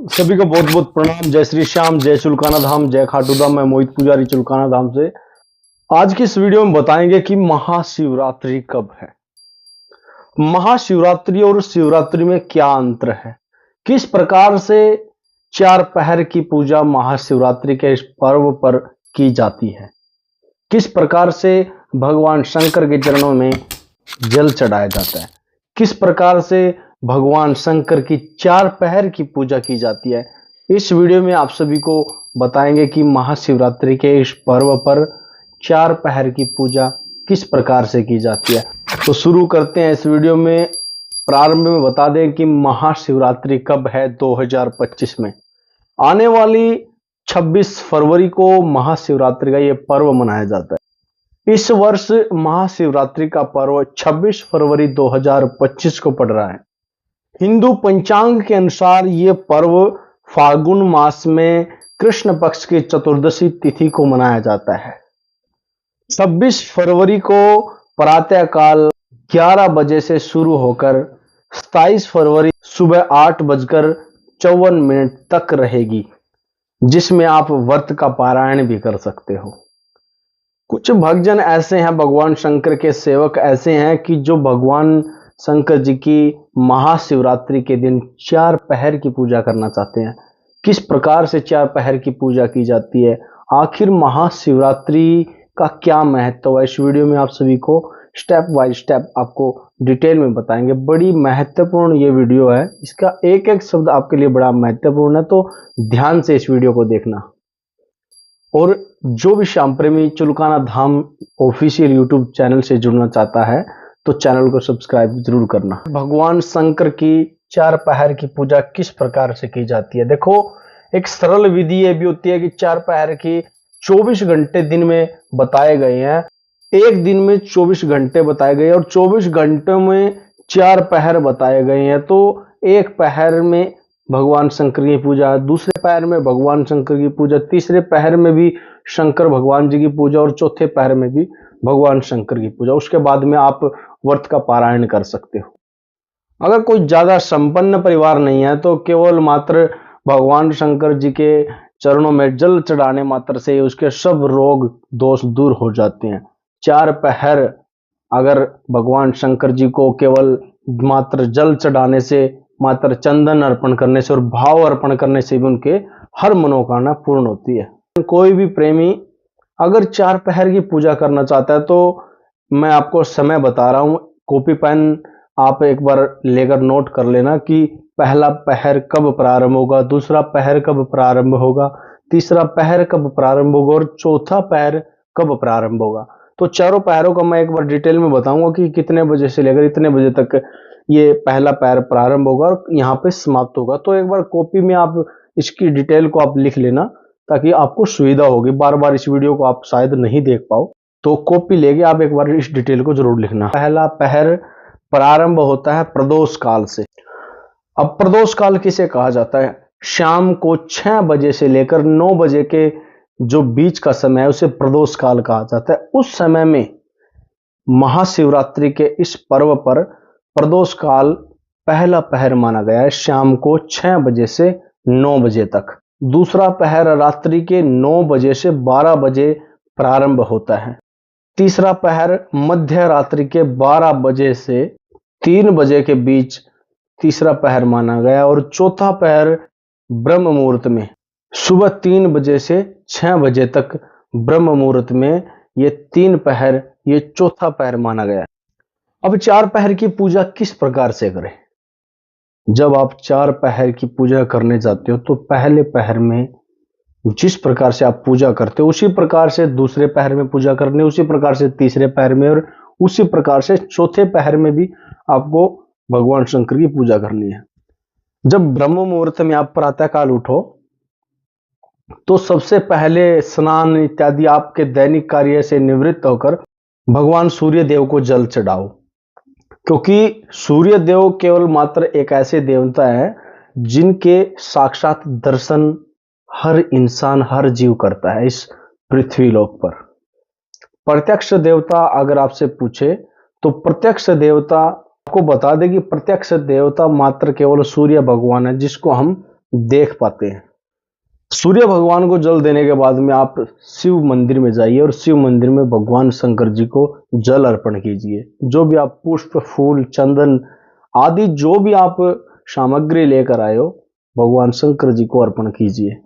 सभी को बहुत बहुत प्रणाम। जय श्री श्याम, जय चुलकाना धाम, जय खाटू धाम। मैं मोहित पुजारी चुलकाना धाम से। आज की इस वीडियो में बताएंगे कि महाशिवरात्रि कब है, महाशिवरात्रि और शिवरात्रि में क्या अंतर है, किस प्रकार से चार पहर की पूजा महाशिवरात्रि के इस पर्व पर की जाती है, किस प्रकार से भगवान शंकर के चरणों में जल चढ़ाया जाता है, किस प्रकार से भगवान शंकर की चार पहर की पूजा की जाती है। इस वीडियो में आप सभी को बताएंगे कि महाशिवरात्रि के इस पर्व पर चार पहर की पूजा किस प्रकार से की जाती है। तो शुरू करते हैं इस वीडियो में। प्रारंभ में बता दें कि महाशिवरात्रि कब है। 2025 में आने वाली 26 फरवरी को महाशिवरात्रि का ये पर्व मनाया जाता है। इस वर्ष महाशिवरात्रि का पर्व 26 फरवरी 2025 को पड़ रहा है। हिंदू पंचांग के अनुसार ये पर्व फाल्गुन मास में कृष्ण पक्ष की चतुर्दशी तिथि को मनाया जाता है। 26 फरवरी को प्रातःकाल 11 बजे से शुरू होकर 27 फरवरी सुबह 8:54 तक रहेगी, जिसमें आप व्रत का पारायण भी कर सकते हो। कुछ भक्तजन ऐसे हैं, भगवान शंकर के सेवक ऐसे हैं कि जो भगवान शंकर जी की महाशिवरात्रि के दिन चार पहर की पूजा करना चाहते हैं। किस प्रकार से चार पहर की पूजा की जाती है, आखिर महाशिवरात्रि का क्या महत्व है, इस वीडियो में आप सभी को स्टेप बाय स्टेप आपको डिटेल में बताएंगे। बड़ी महत्वपूर्ण ये वीडियो है, इसका एक एक शब्द आपके लिए बड़ा महत्वपूर्ण है, तो ध्यान से इस वीडियो को देखना। और जो भी श्याम प्रेमी चुलकाना धाम ऑफिशियल यूट्यूब चैनल से जुड़ना चाहता है तो चैनल को सब्सक्राइब जरूर करना। भगवान शंकर की चार पहर की पूजा किस प्रकार से की जाती है। देखो, एक सरल विधि ये भी होती है कि चार पहर की 24 घंटे दिन में बताए गए हैं। एक दिन में 24 घंटे बताए गए और 24 घंटों में चार पहर बताए गए हैं। तो एक पहर में भगवान शंकर की पूजा, दूसरे पहर में भगवान शंकर की पूजा, तीसरे पहर में भी शंकर भगवान जी की पूजा और चौथे पहर में भी भगवान शंकर की पूजा। उसके बाद में आप व्रत का पारायण कर सकते हो। अगर कोई ज्यादा संपन्न परिवार नहीं है तो केवल मात्र भगवान शंकर जी के चरणों में जल चढ़ाने मात्र से उसके सब रोग दोष दूर हो जाते हैं। चार पहर अगर भगवान शंकर जी को केवल मात्र जल चढ़ाने से, मात्र चंदन अर्पण करने से और भाव अर्पण करने से भी उनके हर मनोकामना पूर्ण होती है। कोई भी प्रेमी अगर चार पहर की पूजा करना चाहता है तो मैं आपको समय बता रहा हूं, कॉपी पेन आप एक बार लेकर नोट कर लेना कि पहला पहर कब प्रारंभ होगा, दूसरा पहर कब प्रारंभ होगा, तीसरा पहर कब प्रारंभ होगा और चौथा पहर कब प्रारंभ होगा। तो चारों पहरों का मैं एक बार डिटेल में बताऊंगा कि कितने बजे से लेकर इतने बजे तक ये पहला पहर प्रारंभ होगा और यहाँ पे समाप्त होगा। तो एक बार कॉपी में आप इसकी डिटेल को आप लिख लेना ताकि आपको सुविधा होगी। बार बार इस वीडियो को आप शायद नहीं देख पाओ, तो कॉपी लेके आप एक बार इस डिटेल को जरूर लिखना। पहला पहर प्रारंभ होता है प्रदोष काल से। अब प्रदोष काल किसे कहा जाता है? शाम को 6 बजे से लेकर 9 बजे के जो बीच का समय है उसे प्रदोष काल कहा जाता है। उस समय में महाशिवरात्रि के इस पर्व पर प्रदोष काल पहला पहर माना गया है, शाम को 6 बजे से 9 बजे तक। दूसरा पहर रात्रि के 9 बजे से 12 बजे प्रारंभ होता है। तीसरा पहर मध्य रात्रि के 12 बजे से 3 बजे के बीच तीसरा पहर माना गया और चौथा पहर ब्रह्म मुहूर्त में सुबह 3 बजे से 6 बजे तक ब्रह्म मुहूर्त में ये 3 पहर, ये चौथा पहर माना गया। अब चार पहर की पूजा किस प्रकार से करें? जब आप चार पहर की पूजा करने जाते हो तो पहले पहर में जिस प्रकार से आप पूजा करते हो उसी प्रकार से दूसरे पहर में पूजा करनी, उसी प्रकार से तीसरे पहर में और उसी प्रकार से चौथे पहर में भी आपको भगवान शंकर की पूजा करनी है। जब ब्रह्म मुहूर्त में आप प्रातःकाल उठो तो सबसे पहले स्नान इत्यादि आपके दैनिक कार्य से निवृत्त होकर भगवान सूर्य देव को जल चढ़ाओ, क्योंकि सूर्य देव केवल मात्र एक ऐसे देवता है जिनके साक्षात दर्शन हर इंसान, हर जीव करता है इस पृथ्वी लोक पर। प्रत्यक्ष देवता अगर आपसे पूछे तो प्रत्यक्ष देवता आपको बता दे कि प्रत्यक्ष देवता मात्र केवल सूर्य भगवान है, जिसको हम देख पाते हैं। सूर्य भगवान को जल देने के बाद में आप शिव मंदिर में जाइए और शिव मंदिर में भगवान शंकर जी को जल अर्पण कीजिए। जो भी आप पुष्प, फूल, चंदन आदि जो भी आप सामग्री लेकर आए हो, भगवान शंकर जी को अर्पण कीजिए।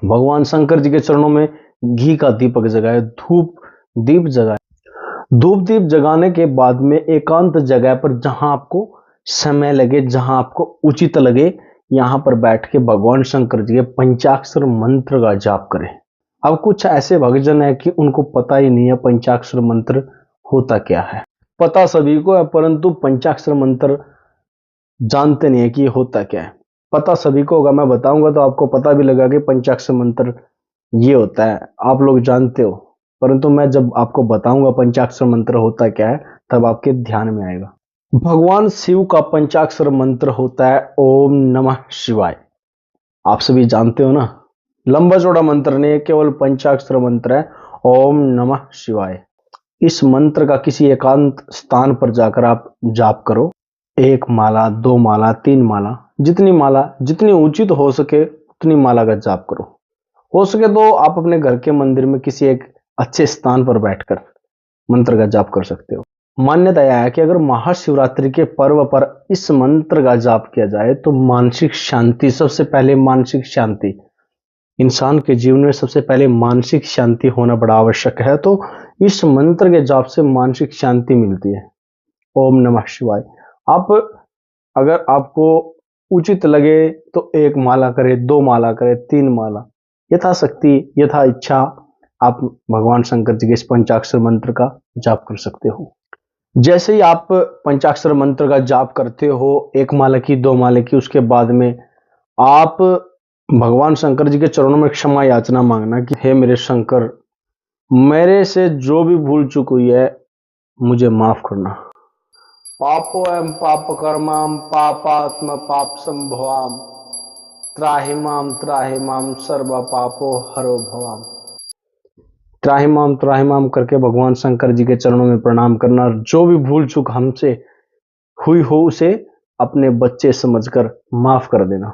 भगवान शंकर जी के चरणों में घी का दीपक जगाए, धूप दीप जगाए। धूप दीप जगाने के बाद में एकांत जगह पर, जहां आपको समय लगे, जहां आपको उचित लगे, यहां पर बैठ के भगवान शंकर जी के पंचाक्षर मंत्र का जाप करें। अब कुछ ऐसे भक्तजन है कि उनको पता ही नहीं है पंचाक्षर मंत्र होता क्या है। पता सभी को है, परंतु पंचाक्षर मंत्र जानते नहीं है कि ये होता क्या है। पता सभी को होगा, मैं बताऊंगा तो आपको पता भी लगा कि पंचाक्षर मंत्र ये होता है, आप लोग जानते हो। परंतु मैं जब आपको बताऊंगा पंचाक्षर मंत्र होता क्या है, तब आपके ध्यान में आएगा। भगवान शिव का पंचाक्षर मंत्र होता है ओम नमः शिवाय। आप सभी जानते हो ना, लंबा चौड़ा मंत्र नहीं है, केवल पंचाक्षर मंत्र है ओम नमः शिवाय। इस मंत्र का किसी एकांत स्थान पर जाकर आप जाप करो। 1 माला, 2 माला, 3 माला, जितनी उचित हो सके उतनी माला का जाप करो। हो सके तो आप अपने घर के मंदिर में किसी एक अच्छे स्थान पर बैठकर मंत्र का जाप कर सकते हो। मान्यता यह है कि अगर महाशिवरात्रि के पर्व पर इस मंत्र का जाप किया जाए तो मानसिक शांति, सबसे पहले मानसिक शांति, इंसान के जीवन में सबसे पहले मानसिक शांति होना बड़ा आवश्यक है। तो इस मंत्र के जाप से मानसिक शांति मिलती है। ओम नमः शिवाय। आप अगर आपको उचित लगे तो 1 माला करें, 2 माला करें, 3 माला, यथाशक्ति यथा इच्छा आप भगवान शंकर जी के इस पंचाक्षर मंत्र का जाप कर सकते हो। जैसे ही आप पंचाक्षर मंत्र का जाप करते हो, 1 माला की, 2 माला की, उसके बाद में आप भगवान शंकर जी के चरणों में क्षमा याचना मांगना कि हे मेरे शंकर, मेरे से जो भी भूल चूक हुई है मुझे माफ करना। पापो एवं पाप कर्माम पापात्म पाप संभवाम त्राहि माम सर्व पापो हरो भवाम। त्राहि माम करके भगवान शंकर जी के चरणों में प्रणाम करना। जो भी भूल चूक हमसे हुई हो उसे अपने बच्चे समझकर माफ कर देना।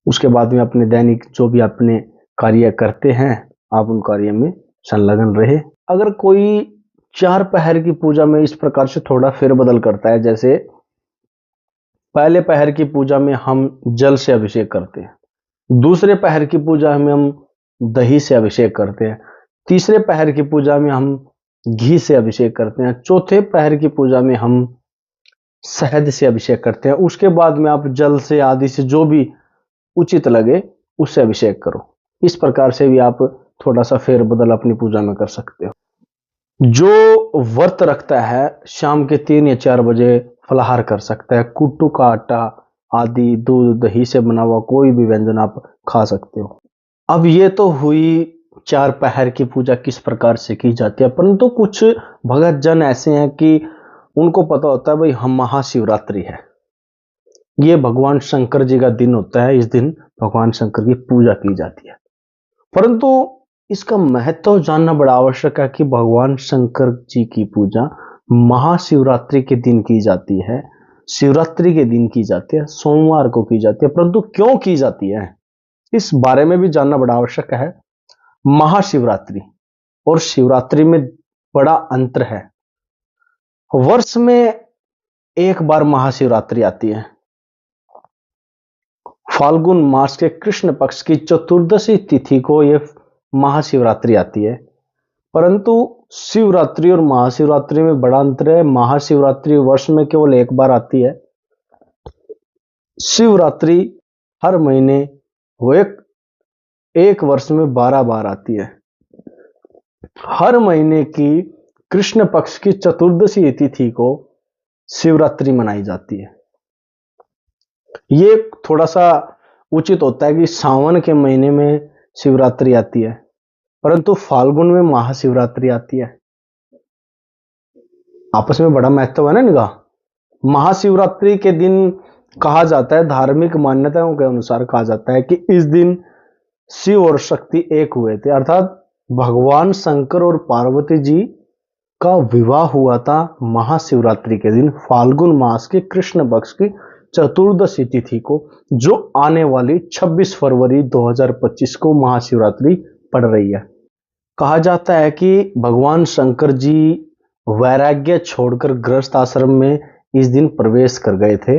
उसके बाद में अपने दैनिक जो भी अपने कार्य करते हैं, आप उन कार्य में संलग्न रहे। अगर कोई 4 पहर की पूजा में इस प्रकार से थोड़ा फेरबदल करता है, जैसे पहले पहर की पूजा में हम जल से अभिषेक करते हैं, दूसरे पहर की पूजा में हम दही से अभिषेक करते हैं, तीसरे पहर की पूजा में हम घी से अभिषेक करते हैं, चौथे पहर की पूजा में हम शहद से अभिषेक करते हैं। उसके बाद में आप जल से आदि से जो भी उचित लगे उससे अभिषेक करो। इस प्रकार से भी आप थोड़ा सा फेरबदल अपनी पूजा में कर सकते हो। जो व्रत रखता है शाम के 3 या 4 बजे फलाहार कर सकता है। कुट्टू का आटा आदि, दूध दही से बना हुआ कोई भी व्यंजन आप खा सकते हो। अब ये तो हुई 4 पहर की पूजा किस प्रकार से की जाती है। परंतु कुछ भगत जन ऐसे हैं कि उनको पता होता है भाई हम महाशिवरात्रि है, ये भगवान शंकर जी का दिन होता है, इस दिन भगवान शंकर की पूजा की जाती है। परंतु इसका महत्व जानना बड़ा आवश्यक है कि भगवान शंकर जी की पूजा महाशिवरात्रि के दिन की जाती है, शिवरात्रि के दिन की जाती है, सोमवार को की जाती है। परंतु क्यों की जाती है, इस बारे में भी जानना बड़ा आवश्यक है। महाशिवरात्रि और शिवरात्रि में बड़ा अंतर है। वर्ष में एक बार महाशिवरात्रि आती है, फाल्गुन मास के कृष्ण पक्ष की चतुर्दशी तिथि को यह महाशिवरात्रि आती है। परंतु शिवरात्रि और महाशिवरात्रि में बड़ा अंतर है। महाशिवरात्रि वर्ष में केवल एक बार आती है, शिवरात्रि हर महीने वो एक वर्ष में 12 बार आती है। हर महीने की कृष्ण पक्ष की चतुर्दशी तिथि को शिवरात्रि मनाई जाती है। ये थोड़ा सा उचित होता है कि सावन के महीने में शिवरात्रि आती है, परंतु फाल्गुन में महाशिवरात्रि आती है। आपस में बड़ा महत्व है ना इनका। महाशिवरात्रि के दिन कहा जाता है, धार्मिक मान्यताओं के अनुसार कहा जाता है कि इस दिन शिव और शक्ति एक हुए थे, अर्थात भगवान शंकर और पार्वती जी का विवाह हुआ था महाशिवरात्रि के दिन, फाल्गुन मास के कृष्ण पक्ष की चतुर्दशी तिथि को, जो आने वाली 26 फरवरी 2025 को महाशिवरात्रि पड़ रही है। कहा जाता है कि भगवान शंकर जी वैराग्य छोड़कर गृहस्थ आश्रम में इस दिन प्रवेश कर गए थे,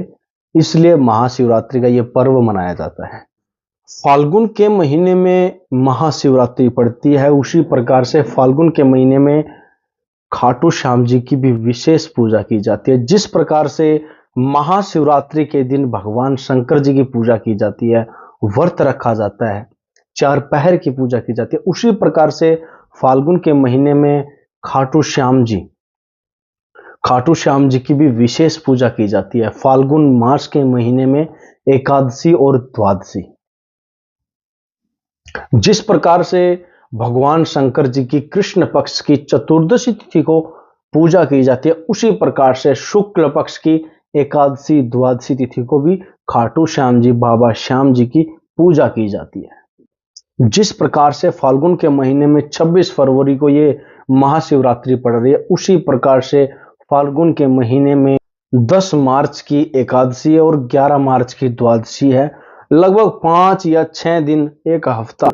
इसलिए महाशिवरात्रि का यह पर्व मनाया जाता है। फाल्गुन के महीने में महाशिवरात्रि पड़ती है, उसी प्रकार से फाल्गुन के महीने में खाटू श्याम जी की भी विशेष पूजा की जाती है। जिस प्रकार से महाशिवरात्रि के दिन भगवान शंकर जी की पूजा की जाती है, व्रत रखा जाता है, 4 पहर की पूजा की जाती है, उसी प्रकार से फाल्गुन के महीने में खाटू श्याम जी की भी विशेष पूजा की जाती है। फाल्गुन मास के महीने में एकादशी और द्वादशी। जिस प्रकार से भगवान शंकर जी की कृष्ण पक्ष की चतुर्दशी तिथि को पूजा की जाती है, उसी प्रकार से शुक्ल पक्ष की एकादशी द्वादशी तिथि को भी खाटू श्याम जी, बाबा श्याम जी की पूजा की जाती है। जिस प्रकार से फाल्गुन के महीने में 26 फरवरी को ये महाशिवरात्रि पड़ रही है, उसी प्रकार से फाल्गुन के महीने में 10 मार्च की एकादशी और 11 मार्च की द्वादशी है। लगभग 5 या 6 दिन, एक हफ्ता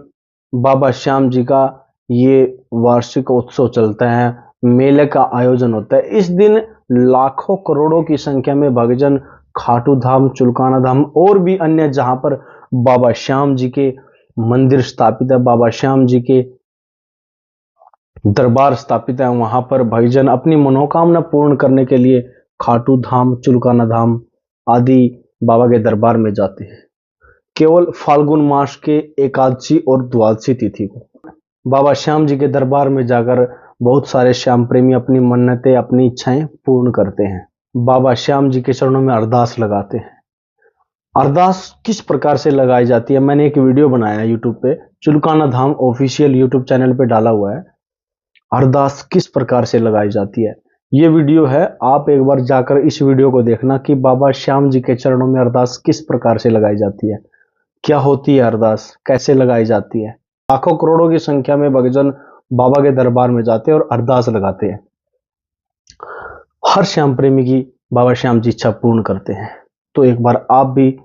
बाबा श्याम जी का ये वार्षिक उत्सव चलता है, मेले का आयोजन होता है। इस दिन लाखों करोड़ों की संख्या में भक्तजन खाटू धाम, चुलकाना धाम और भी अन्य जहां पर बाबा श्याम जी के मंदिर स्थापित है, बाबा श्याम जी के दरबार स्थापित है, वहां पर भक्तजन अपनी मनोकामना पूर्ण करने के लिए खाटू धाम, चुलकाना धाम आदि बाबा के दरबार में जाते हैं। केवल फाल्गुन मास के एकादशी और द्वादशी तिथि को बाबा श्याम जी के दरबार में जाकर बहुत सारे श्याम प्रेमी अपनी मन्नतें, अपनी इच्छाएं पूर्ण करते हैं। बाबा श्याम जी के चरणों में अरदास लगाते हैं। अरदास किस प्रकार से लगाई जाती है, मैंने एक वीडियो बनाया है यूट्यूब पे, चुलकाना धाम ऑफिशियल यूट्यूब चैनल पे डाला हुआ है। अरदास किस प्रकार से लगाई जाती है, ये वीडियो है, आप एक बार जाकर इस वीडियो को देखना कि बाबा श्याम जी के चरणों में अरदास किस प्रकार से लगाई जाती है, क्या होती है अरदास, कैसे लगाई जाती है। लाखों करोड़ों की संख्या में भक्तजन बाबा के दरबार में जाते हैं और अरदास लगाते हैं। हर श्याम प्रेमी की बाबा श्याम जी इच्छा पूर्ण करते हैं। तो एक बार आप भी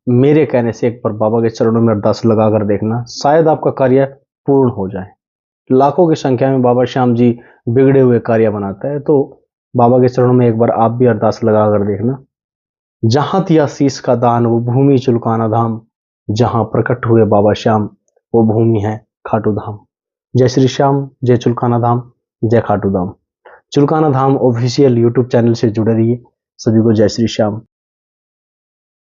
मेरे कहने से एक बार बाबा के चरणों में अरदास लगाकर देखना, शायद आपका कार्य पूर्ण हो जाए। लाखों की संख्या में बाबा श्याम जी बिगड़े हुए कार्य बनाता है, तो बाबा के चरणों में एक बार आप भी अरदास लगाकर देखना। जहां दिया शीश का दान वो भूमि चुलकाना धाम, जहां प्रकट हुए बाबा श्याम वो भूमि है खाटू धाम। जय श्री श्याम, जय चुलकाना धाम, जय खाटू धाम। चुलकाना धाम ऑफिशियल यूट्यूब चैनल से जुड़े रहिए। सभी को जय श्री श्याम।